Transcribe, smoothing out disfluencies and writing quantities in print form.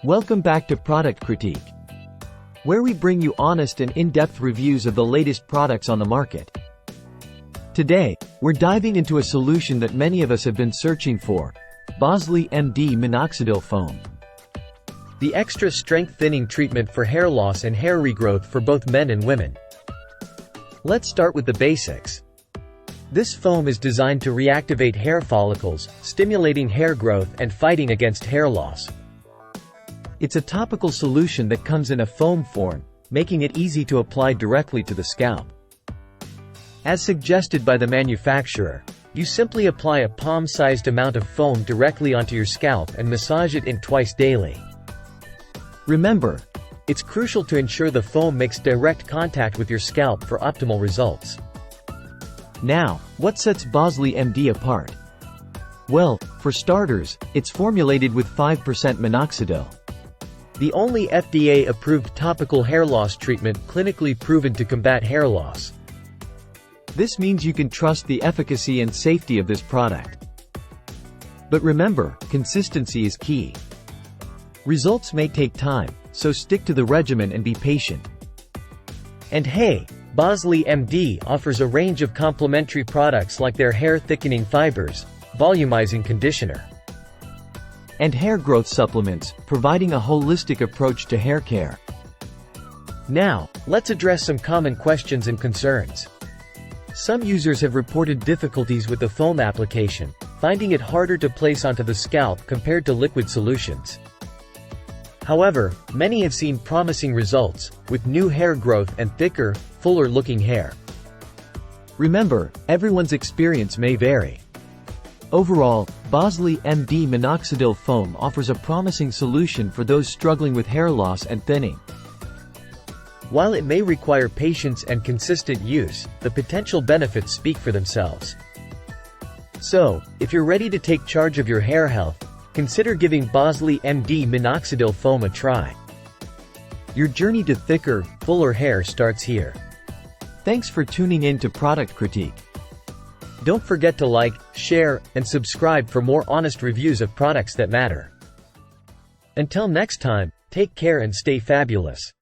Welcome back to Product Critique, where we bring you honest and in-depth reviews of the latest products on the market. Today, we're diving into a solution that many of us have been searching for: BosleyMD Minoxidil Foam. The extra strength thinning treatment for hair loss and hair regrowth for both men and women. Let's start with the basics. This foam is designed to reactivate hair follicles, stimulating hair growth and fighting against hair loss. It's a topical solution that comes in a foam form, making it easy to apply directly to the scalp. As suggested by the manufacturer, you simply apply a palm-sized amount of foam directly onto your scalp and massage it in twice daily. Remember, it's crucial to ensure the foam makes direct contact with your scalp for optimal results. Now, what sets BosleyMD apart? Well, for starters, it's formulated with 5% minoxidil, the only FDA-approved topical hair loss treatment clinically proven to combat hair loss. This means you can trust the efficacy and safety of this product. But remember, consistency is key. Results may take time, so stick to the regimen and be patient. And hey, BosleyMD offers a range of complementary products like their hair thickening fibers, volumizing conditioner, and hair growth supplements, providing a holistic approach to hair care. Now, let's address some common questions and concerns. Some users have reported difficulties with the foam application, finding it harder to place onto the scalp compared to liquid solutions. However, many have seen promising results, with new hair growth and thicker, fuller-looking hair. Remember, everyone's experience may vary. Overall, BosleyMD Minoxidil Foam offers a promising solution for those struggling with hair loss and thinning. While it may require patience and consistent use, the potential benefits speak for themselves. So, if you're ready to take charge of your hair health, consider giving BosleyMD Minoxidil Foam a try. Your journey to thicker, fuller hair starts here. Thanks for tuning in to Product Critique. Don't forget to like, share, and subscribe for more honest reviews of products that matter. Until next time, take care and stay fabulous.